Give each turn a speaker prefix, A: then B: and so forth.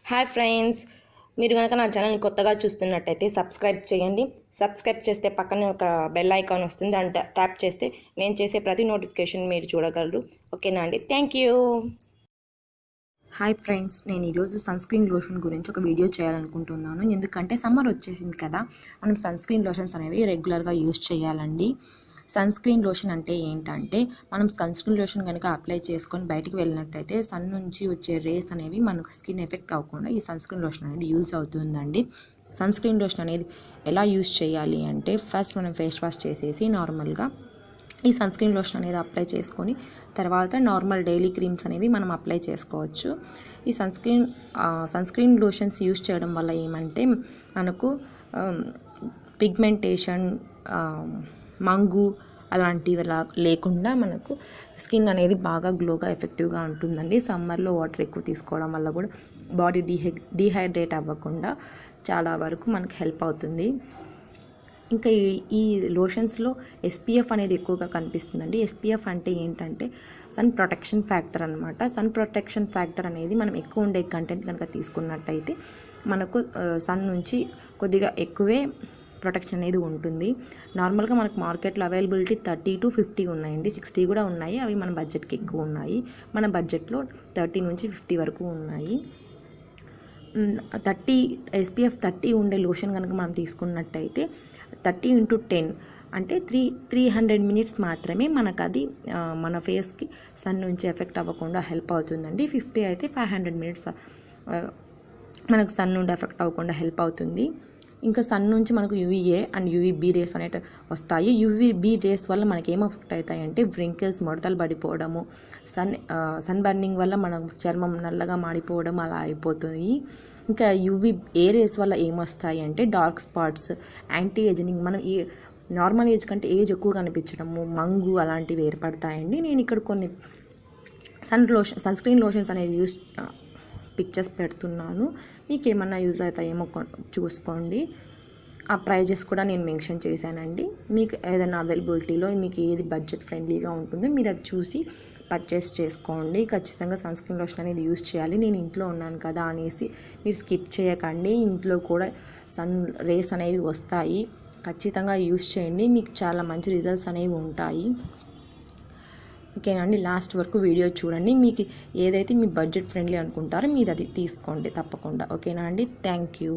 A: Hi friends, మీరు కనుక నా ఛానల్ని కొత్తగా చూస్తున్నట్టయితే సబ్స్క్రైబ్ చేయండి. సబ్స్క్రైబ్ చేస్తే పక్కనే ఒక బెల్ ఐకాన్ వస్తుంది, దాన్ని ట్యాప్ చేస్తే నేను చేసే ప్రతి నోటిఫికేషన్ మీరు చూడగలరు. ఓకేనా అండి? Thank you.
B: హాయ్ ఫ్రెండ్స్, నేను ఈరోజు సన్స్క్రీన్ లోషన్ గురించి ఒక వీడియో చేయాలనుకుంటున్నాను. ఎందుకంటే సమ్మర్ వచ్చేసింది కదా, మనం సన్స్క్రీన్ లోషన్స్ అనేవి రెగ్యులర్గా యూజ్ చేయాలండి. సన్స్క్రీన్ లోషన్ అంటే ఏంటంటే, మనం సన్స్క్రీన్ లోషన్ కనుక అప్లై చేసుకొని బయటికి వెళ్ళినట్టయితే సన్ నుంచి వచ్చే రేస్ అనేవి మనకు స్కిన్ ఎఫెక్ట్ అవ్వకుండా ఈ సన్స్క్రీన్ లోషన్ అనేది యూజ్ అవుతుందండి. సన్స్క్రీన్ లోషన్ అనేది ఎలా యూజ్ చేయాలి అంటే, ఫస్ట్ మనం ఫేస్ వాష్ చేసేసి నార్మల్గా ఈ సన్స్క్రీన్ లోషన్ అనేది అప్లై చేసుకొని తర్వాత నార్మల్ డైలీ క్రీమ్స్ అనేవి మనం అప్లై చేసుకోవచ్చు. ఈ సన్స్క్రీన్ లోషన్స్ యూజ్ చేయడం వల్ల ఏమంటే మనకు పిగ్మెంటేషన్, మంగు అలాంటివి లేకుండా మనకు స్కిన్ అనేది బాగా గ్లోగా ఎఫెక్టివ్గా ఉంటుందండి. సమ్మర్లో వాటర్ ఎక్కువ తీసుకోవడం వల్ల కూడా బాడీ డీహైడ్రేట్ అవ్వకుండా చాలా వరకు మనకు హెల్ప్ అవుతుంది. ఇంకా ఈ లోషన్స్లో SPF అనేది ఎక్కువగా కనిపిస్తుందండి. SPF అంటే ఏంటంటే సన్ ప్రొటెక్షన్ ఫ్యాక్టర్ అనమాట. సన్ ప్రొటెక్షన్ ఫ్యాక్టర్ అనేది మనం ఎక్కువ ఉండే కంటెంట్ కనుక తీసుకున్నట్టయితే మనకు సన్ నుంచి కొద్దిగా ఎక్కువే ప్రొటెక్షన్ అనేది ఉంటుంది. నార్మల్గా మనకు మార్కెట్లో అవైలబిలిటీ 30 to 50 ఉన్నాయండి, 60 కూడా ఉన్నాయి. అవి మన బడ్జెట్కి ఎక్కువ ఉన్నాయి. మన బడ్జెట్లో 30 నుంచి 50 వరకు ఉన్నాయి. 30 SPF 30 ఉండే లోషన్ కనుక మనం తీసుకున్నట్టయితే 30 into 10 అంటే 300 minutes మాత్రమే మనకు అది మన ఫేస్కి సన్ నుంచి ఎఫెక్ట్ అవ్వకుండా హెల్ప్ అవుతుందండి. 50 అయితే 500 minutes మనకు సన్ నుండి ఎఫెక్ట్ అవ్వకుండా హెల్ప్ అవుతుంది. ఇంకా సన్ నుంచి మనకు UVA అండ్ UVB రేస్ అనేవి వస్తాయి. UVB రేస్ వల్ల మనకి ఏం ఎఫెక్ట్ అవుతాయంటే వ్రింకిల్స్, ముడతలు పడిపోవడము, సన్ బర్నింగ్ వల్ల మన చర్మం నల్లగా మాడిపోవడం అలా అయిపోతుంది. ఇంకా UVA రేస్ వల్ల ఏమొస్తాయి అంటే డార్క్ స్పాట్స్, యాంటీ ఏజింగ్, మనం ఈ నార్మల్ ఏజ్ కంటే ఏజ్ ఎక్కువ కనిపించడము, మంగు అలాంటివి ఏర్పడతాయండి. నేను ఇక్కడ కొన్ని సన్స్క్రీన్ లోషన్స్ అనేవి పిక్చర్స్ పెడుతున్నాను. మీకు ఏమన్నా యూజ్ అవుతాయేమో చూసుకోండి. ఆ ప్రైజెస్ కూడా నేను మెన్షన్ చేశానండి. మీకు ఏదైనా అవైలబిలిటీలో మీకు ఏది బడ్జెట్ ఫ్రెండ్లీగా ఉంటుందో మీరు అది చూసి పర్చేస్ చేసుకోండి. ఖచ్చితంగా సన్స్క్రీన్ లోషన్ అనేది యూజ్ చేయాలి. నేను ఇంట్లో ఉన్నాను కదా అనేసి మీరు స్కిప్ చేయకండి. ఇంట్లో కూడా సన్ రేస్ అనేవి వస్తాయి, ఖచ్చితంగా యూజ్ చేయండి. మీకు చాలా మంచి రిజల్ట్స్ అనేవి ఉంటాయి. ఓకేనా అండి? లాస్ట్ వరకు వీడియో చూడండి. మీకు ఏదైతే మీ బడ్జెట్ ఫ్రెండ్లీ అనుకుంటారో మీరు అది తీసుకోండి తప్పకుండా. ఓకేనా అండి? Thank you.